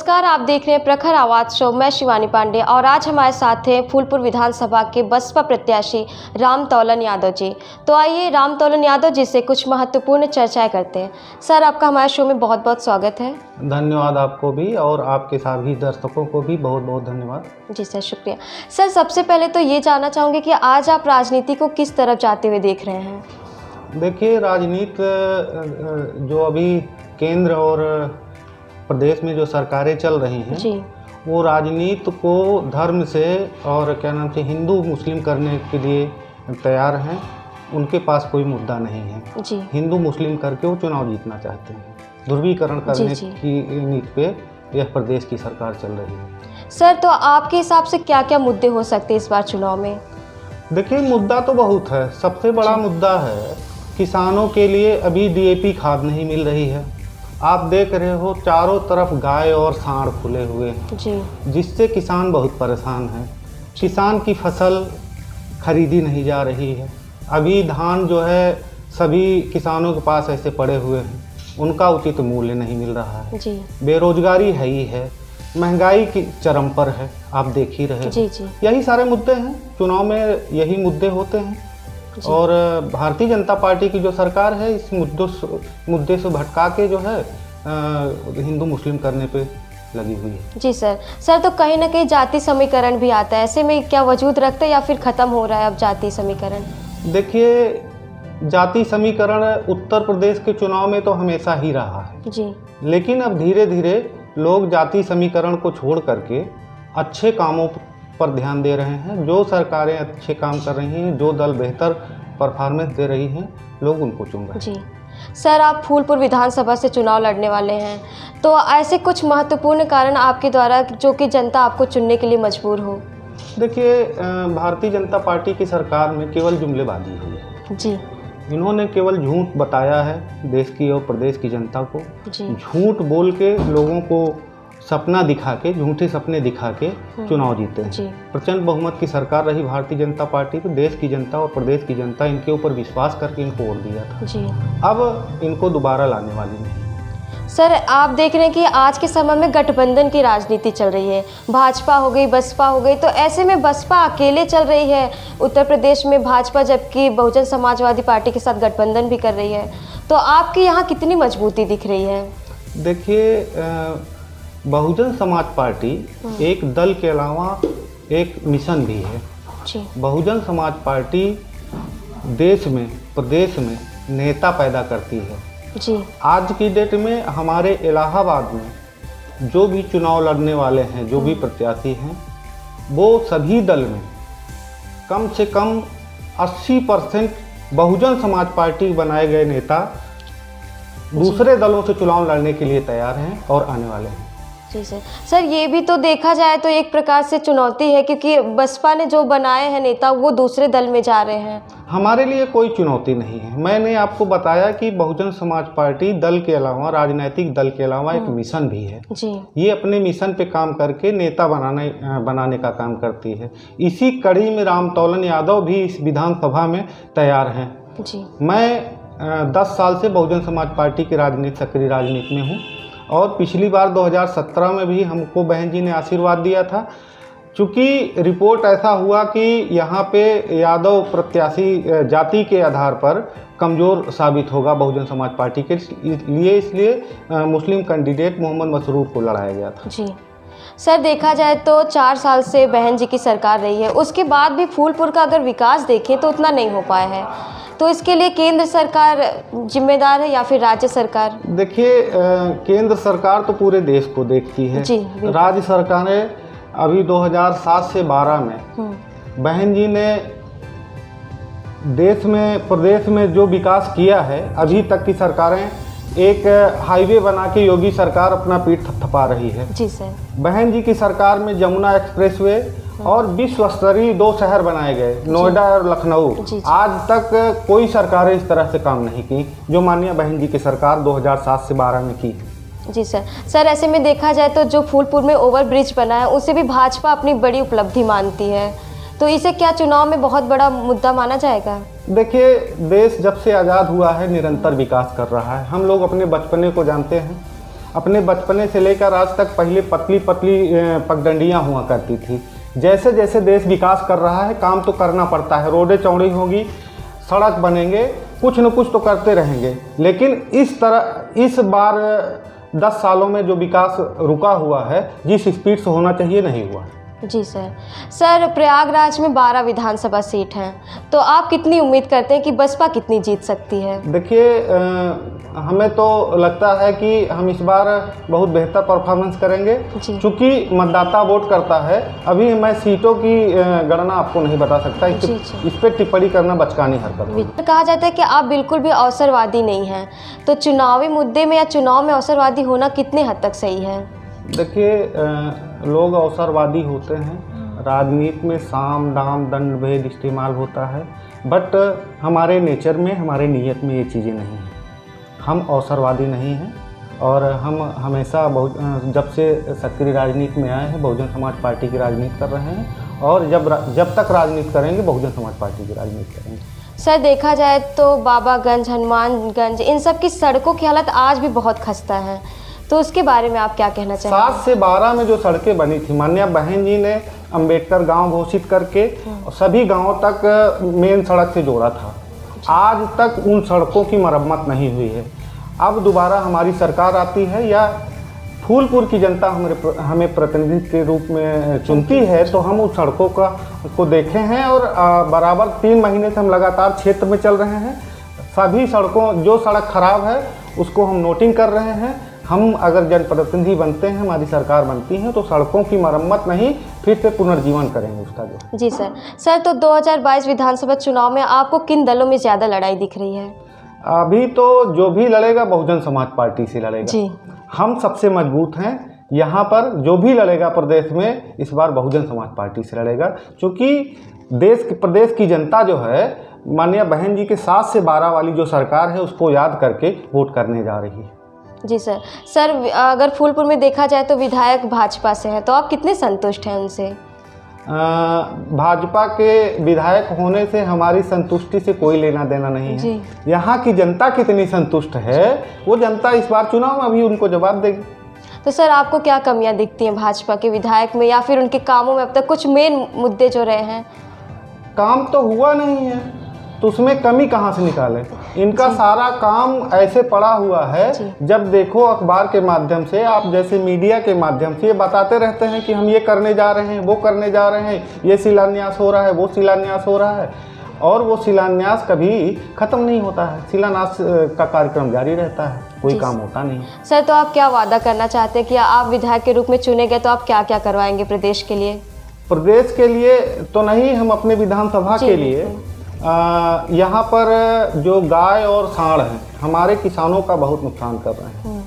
नमस्कार, आप देख रहे हैं प्रखर आवाज शो। मैं शिवानी पांडे और आज हमारे साथ हैं फूलपुर विधानसभा के बसपा प्रत्याशी रामतौलन यादव जी। तो आइए रामतौलन यादव जी से कुछ महत्वपूर्ण चर्चाएं करते हैं। सर, आपका हमारे शो में बहुत बहुत स्वागत है। धन्यवाद आपको भी और आपके सभी दर्शकों को भी बहुत बहुत धन्यवाद। जी सर, शुक्रिया। सर, सबसे पहले तो ये जानना चाहूँगी कि आज आप राजनीति को किस तरफ जाते हुए देख रहे हैं? देखिए, राजनीति जो अभी केंद्र और प्रदेश में जो सरकारें चल रही हैं जी, वो राजनीति को धर्म से और क्या नाम से हिंदू मुस्लिम करने के लिए तैयार हैं। उनके पास कोई मुद्दा नहीं है। जी, हिंदू मुस्लिम करके वो चुनाव जीतना चाहते हैं। ध्रुवीकरण करने जी। की नीति पे यह प्रदेश की सरकार चल रही है। सर, तो आपके हिसाब से क्या क्या मुद्दे हो सकते हैं इस बार चुनाव में? देखिए, मुद्दा तो बहुत है। सबसे बड़ा मुद्दा है किसानों के लिए अभी डीएपी खाद नहीं मिल रही है। आप देख रहे हो चारों तरफ गाय और सांड खुले हुए हैं जी, जिससे किसान बहुत परेशान है। किसान की फसल खरीदी नहीं जा रही है। अभी धान जो है सभी किसानों के पास ऐसे पड़े हुए हैं, उनका उचित मूल्य नहीं मिल रहा है। जी, बेरोजगारी है ही है, महंगाई की चरम पर है, आप देख ही रहे जी, हैं। जी, यही सारे मुद्दे हैं, चुनाव में यही मुद्दे होते हैं। और भारतीय जनता पार्टी की जो सरकार है इस मुद्दे से भटका के जो है हिंदू मुस्लिम करने पे लगी हुई है। जी सर। सर, तो कहीं ना कहीं जाति समीकरण भी आता है, ऐसे में क्या वजूद रखता है या फिर ख़त्म हो रहा है अब जाति समीकरण? देखिए, जाति समीकरण उत्तर प्रदेश के चुनाव में तो हमेशा ही रहा है जी, लेकिन अब धीरे धीरे लोग जाति समीकरण को छोड़ करके अच्छे कामों पर ध्यान दे रहे हैं। जो सरकारें अच्छे काम कर रही हैं, जो दल बेहतर परफॉर्मेंस दे रही हैं, लोग उनको चुन रहे हैं। जी। सर, आप फूलपुर विधानसभा से चुनाव लड़ने वाले हैं, तो ऐसे कुछ महत्वपूर्ण कारण आपके द्वारा जो कि जनता आपको चुनने के लिए मजबूर हो? देखिए, भारतीय जनता पार्टी की सरकार में केवल जुमलेबाजी हुई है। जी, इन्होंने केवल झूठ बताया है देश की और प्रदेश की जनता को। जी, झूठ बोल के लोगों को सपना दिखा के, झूठे सपने दिखा के चुनाव जीते हैं। जी, प्रचंड बहुमत की सरकार रही भारतीय जनता पार्टी को। देश की जनता और प्रदेश की जनता इनके ऊपर विश्वास करके इनको वोट दिया था। जी। अब इनको दोबारा लाने वाली नहीं। सर, आप देख रहे हैं कि आज के समय में गठबंधन की राजनीति चल रही है। भाजपा हो गई, बसपा हो गई, तो ऐसे में बसपा अकेले चल रही है उत्तर प्रदेश में भाजपा, जबकि बहुजन समाजवादी पार्टी के साथ गठबंधन भी कर रही है। तो आपकी यहाँ कितनी मजबूती दिख रही है? देखिए, बहुजन समाज पार्टी एक दल के अलावा एक मिशन भी है। जी, बहुजन समाज पार्टी देश में, प्रदेश में नेता पैदा करती है। जी, आज की डेट में हमारे इलाहाबाद में जो भी चुनाव लड़ने वाले हैं, जो भी प्रत्याशी हैं, वो सभी दल में कम से कम 80% बहुजन समाज पार्टी बनाए गए नेता दूसरे दलों से चुनाव लड़ने के लिए तैयार हैं और आने वाले हैं। जी सर। सर, ये भी तो देखा जाए तो एक प्रकार से चुनौती है, क्योंकि बसपा ने जो बनाए हैं नेता वो दूसरे दल में जा रहे हैं। हमारे लिए कोई चुनौती नहीं है। मैंने आपको बताया कि बहुजन समाज पार्टी दल के अलावा, राजनीतिक दल के अलावा एक मिशन भी है। जी, ये अपने मिशन पे काम करके नेता बनाने का काम करती है। इसी कड़ी में रामतौलन यादव भी इस विधानसभा में तैयार हैं। जी, मैं 10 साल से बहुजन समाज पार्टी की सक्रिय राजनीति में हूँ और पिछली बार 2017 में भी हमको बहन जी ने आशीर्वाद दिया था। चूँकि रिपोर्ट ऐसा हुआ कि यहाँ पे यादव प्रत्याशी जाति के आधार पर कमज़ोर साबित होगा बहुजन समाज पार्टी के लिए, इसलिए मुस्लिम कैंडिडेट मोहम्मद मसरूर को लड़ाया गया था। जी। सर, देखा जाए तो 4 साल से बहन जी की सरकार रही है, उसके बाद भी फूलपुर का अगर विकास देखें तो उतना नहीं हो पाया है। तो इसके लिए केंद्र सरकार जिम्मेदार है या फिर राज्य सरकार? देखिए, केंद्र सरकार तो पूरे देश को देखती है। जी, राज्य सरकारें अभी 2007 से 12 में बहन जी ने देश में, प्रदेश में जो विकास किया है, अभी तक की सरकारें एक हाईवे बना के योगी सरकार अपना पीठ थपथपा रही है। जी सर। बहन जी की सरकार में जमुना एक्सप्रेसवे और विश्व स्तरीय 2 शहर बनाए गए, नोएडा और लखनऊ। आज तक कोई सरकारें इस तरह से काम नहीं की जो माननीय बहन जी की सरकार 2007 से 12 में की। जी सर। सर, ऐसे में देखा जाए तो जो फूलपुर में ओवरब्रिज बना है उसे भी भाजपा अपनी बड़ी उपलब्धि मानती है, तो इसे क्या चुनाव में बहुत बड़ा मुद्दा माना जाएगा? देखिए, देश जब से आज़ाद हुआ है निरंतर विकास कर रहा है। हम लोग अपने बचपने को जानते हैं। अपने बचपने से लेकर आज तक पहले पतली पतली पगडंडियाँ हुआ करती थी। जैसे जैसे देश विकास कर रहा है काम तो करना पड़ता है, रोडें चौड़ी होगी, सड़क बनेंगे, कुछ न कुछ तो करते रहेंगे। लेकिन इस बार 10 सालों में जो विकास रुका हुआ है, जिस स्पीड से होना चाहिए नहीं हुआ। जी सर, प्रयागराज में 12 विधानसभा सीट हैं, तो आप कितनी उम्मीद करते हैं कि बसपा कितनी जीत सकती है? देखिए, हमें तो लगता है कि हम इस बार बहुत बेहतर परफॉर्मेंस करेंगे, क्योंकि मतदाता वोट करता है। अभी मैं सीटों की गणना आपको नहीं बता सकता, इस पर टिप्पणी करना बचकानी हरकत है। कहा जाता है कि आप बिल्कुल भी अवसरवादी नहीं हैं, तो चुनावी मुद्दे में या चुनाव में अवसरवादी होना कितने हद तक सही है? देखिए, लोग अवसरवादी होते हैं, राजनीति में साम दाम दंड भेद इस्तेमाल होता है, बट हमारे नेचर में, हमारे नीयत में ये चीज़ें नहीं हैं। हम अवसरवादी नहीं हैं और हम हमेशा जब से सक्रिय राजनीति में आए हैं बहुजन समाज पार्टी की राजनीति कर रहे हैं, और जब तक राजनीति करेंगे बहुजन समाज पार्टी की राजनीति करेंगे। सर, देखा जाए तो बाबागंज, हनुमानगंज, इन सब की सड़कों की हालत आज भी बहुत खस्ता है, तो उसके बारे में आप क्या कहना चाहेंगे? 7 से 12 में जो सड़कें बनी थी, माननीय बहन जी ने अंबेडकर गांव घोषित करके सभी गांवों तक मेन सड़क से जोड़ा था। आज तक उन सड़कों की मरम्मत नहीं हुई है। अब दोबारा हमारी सरकार आती है या फूलपुर की जनता हमें प्रतिनिधि के रूप में चुनती है, तो हम उस सड़कों को देखे हैं और बराबर 3 महीने से हम लगातार क्षेत्र में चल रहे हैं। सभी सड़कों, जो सड़क खराब है उसको हम नोटिंग कर रहे हैं। हम अगर जनप्रतिनिधि बनते हैं, हमारी सरकार बनती है, तो सड़कों की मरम्मत नहीं, फिर से पुनर्जीवन करेंगे उसका जो। जी सर, तो 2022 विधानसभा चुनाव में आपको किन दलों में ज़्यादा लड़ाई दिख रही है? अभी तो जो भी लड़ेगा बहुजन समाज पार्टी से लड़ेगा जी। हम सबसे मजबूत हैं यहाँ पर। जो भी लड़ेगा प्रदेश में इस बार बहुजन समाज पार्टी से लड़ेगा, क्योंकि प्रदेश की जनता जो है माननीय बहन जी के 7 से 12 वाली जो सरकार है उसको याद करके वोट करने जा रही है। जी सर, अगर फूलपुर में देखा जाए तो विधायक भाजपा से हैं, तो आप कितने संतुष्ट हैं उनसे? भाजपा के विधायक होने से हमारी संतुष्टि से कोई लेना देना नहीं है। यहाँ की जनता कितनी संतुष्ट है वो जनता इस बार चुनाव में अभी उनको जवाब देगी। तो सर, आपको क्या कमियां दिखती हैं भाजपा के विधायक में, या फिर उनके कामों में अब तक कुछ मेन मुद्दे जो रहे हैं? काम तो हुआ नहीं है तो उसमें कमी कहाँ से निकालें? इनका सारा काम ऐसे पड़ा हुआ है, जब देखो अखबार के माध्यम से, आप जैसे मीडिया के माध्यम से ये बताते रहते हैं कि हम ये करने जा रहे हैं, वो करने जा रहे हैं, ये शिलान्यास हो रहा है, वो शिलान्यास हो रहा है, और वो शिलान्यास कभी ख़त्म नहीं होता है। शिलान्यास का कार्यक्रम जारी रहता है, कोई काम होता नहीं। सर, तो आप क्या वादा करना चाहते हैं कि आप विधायक के रूप में चुने गए तो आप क्या क्या करवाएंगे प्रदेश के लिए? प्रदेश के लिए तो नहीं, हम अपने विधानसभा के लिए यहाँ पर जो गाय और सांड हैं हमारे किसानों का बहुत नुकसान कर रहे हैं।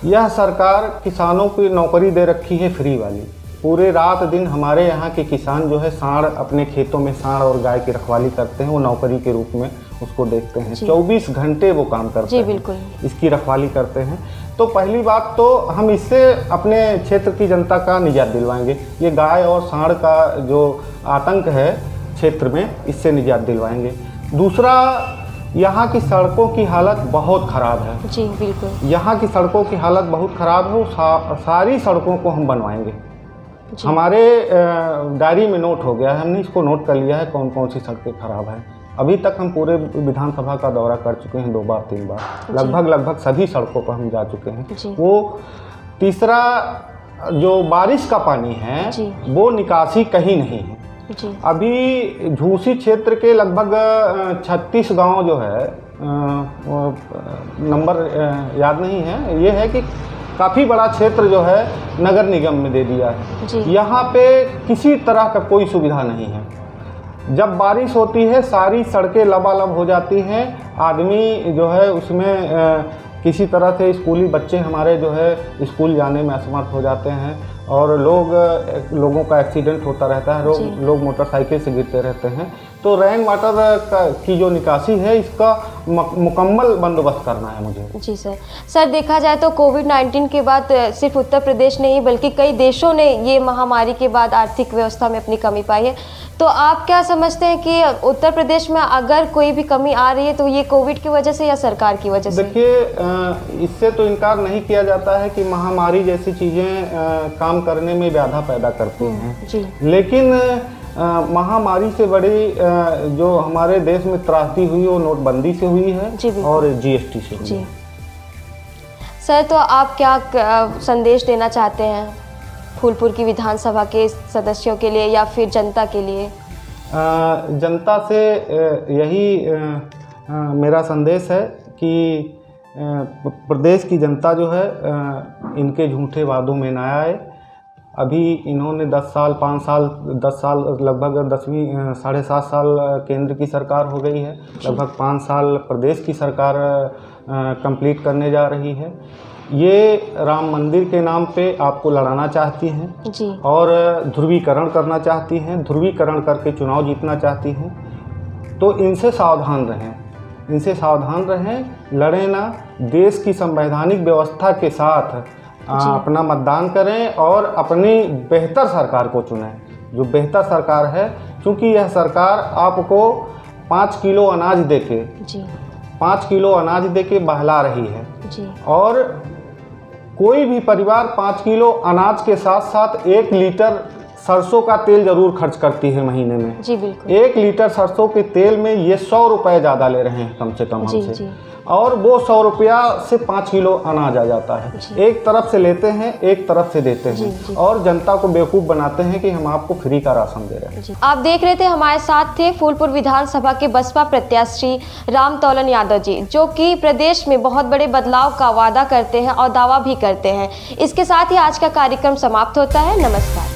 यह सरकार किसानों की नौकरी दे रखी है फ्री वाली। पूरे रात दिन हमारे यहाँ के किसान जो है सांड, अपने खेतों में सांड और गाय की रखवाली करते हैं, वो नौकरी के रूप में उसको देखते हैं। 24 घंटे वो काम करते हैं, बिल्कुल इसकी रखवाली करते हैं। तो पहली बात तो हम इससे अपने क्षेत्र की जनता का निजात दिलवाएंगे। ये गाय और सांड का जो आतंक है क्षेत्र में, इससे निजात दिलवाएंगे। दूसरा, यहाँ की सड़कों की हालत बहुत ख़राब है। जी बिल्कुल, यहाँ की सड़कों की हालत बहुत ख़राब है। सारी सड़कों को हम बनवाएंगे। हमारे डायरी में नोट हो गया है, हमने इसको नोट कर लिया है कौन कौन सी सड़कें ख़राब हैं। अभी तक हम पूरे विधानसभा का दौरा कर चुके हैं, 2 बार 3 बार, लगभग सभी सड़कों पर हम जा चुके हैं। वो तीसरा, जो बारिश का पानी है वो निकासी कहीं नहीं है। अभी झूसी क्षेत्र के लगभग 36 गांव जो है, नंबर याद नहीं है, ये है कि काफ़ी बड़ा क्षेत्र जो है नगर निगम में दे दिया है। यहाँ पे किसी तरह का कोई सुविधा नहीं है। जब बारिश होती है सारी सड़कें लबालब हो जाती हैं, आदमी जो है उसमें किसी तरह से स्कूली बच्चे हमारे जो है स्कूल जाने में असमर्थ हो जाते हैं, और लोगों का एक्सीडेंट होता रहता है, लोग मोटरसाइकिल से गिरते रहते हैं। तो रेन वाटर की जो निकासी है इसका मुकम्मल बंदोबस्त करना है मुझे। जी सर देखा जाए तो कोविड-19 के बाद सिर्फ उत्तर प्रदेश नहीं बल्कि कई देशों ने ये महामारी के बाद आर्थिक व्यवस्था में अपनी कमी पाई है। तो आप क्या समझते हैं कि उत्तर प्रदेश में अगर कोई भी कमी आ रही है तो ये कोविड की वजह से या सरकार की वजह से? देखिए, इससे तो इनकार नहीं किया जाता है कि महामारी जैसी चीज़ें काम करने में बाधा पैदा करती हैं जी। लेकिन महामारी से बड़ी जो हमारे देश में त्रासदी हुई वो नोटबंदी से हुई है और जीएसटी से हुई है। सर तो आप क्या संदेश देना चाहते हैं फूलपुर की विधानसभा के सदस्यों के लिए या फिर जनता के लिए? जनता से यही मेरा संदेश है कि प्रदेश की जनता जो है इनके झूठे वादों में ना आए। अभी इन्होंने 10 साल 5 साल 10 साल लगभग 7.5 साल केंद्र की सरकार हो गई है, लगभग 5 साल प्रदेश की सरकार कंप्लीट करने जा रही है। ये राम मंदिर के नाम पे आपको लड़ाना चाहती हैं जी। और ध्रुवीकरण करना चाहती हैं, ध्रुवीकरण करके चुनाव जीतना चाहती हैं। तो इनसे सावधान रहें, इनसे सावधान रहें, लड़ें ना। देश की संवैधानिक व्यवस्था के साथ अपना मतदान करें और अपनी बेहतर सरकार को चुनें, जो बेहतर सरकार है। क्योंकि यह सरकार आपको 5 किलो अनाज देके 5 किलो अनाज देके बहला रही है जी। और कोई भी परिवार 5 किलो अनाज के साथ साथ 1 लीटर सरसों का तेल जरूर खर्च करती है महीने में जी। बिल्कुल 1 लीटर सरसों के तेल में ये 100 रुपये ज़्यादा ले रहे हैं कम से कम हमसे, और वो 100 रुपया से 5 किलो अनाज आ जाता है। एक तरफ से लेते हैं, एक तरफ से देते हैं और जनता को बेवकूफ़ बनाते हैं कि हम आपको फ्री का राशन दे रहे हैं। आप देख रहे थे, हमारे साथ थे फूलपुर विधानसभा के बसपा प्रत्याशी रामतौलन यादव जी, जो कि प्रदेश में बहुत बड़े बदलाव का वादा करते हैं और दावा भी करते हैं। इसके साथ ही आज का कार्यक्रम समाप्त होता है। नमस्कार।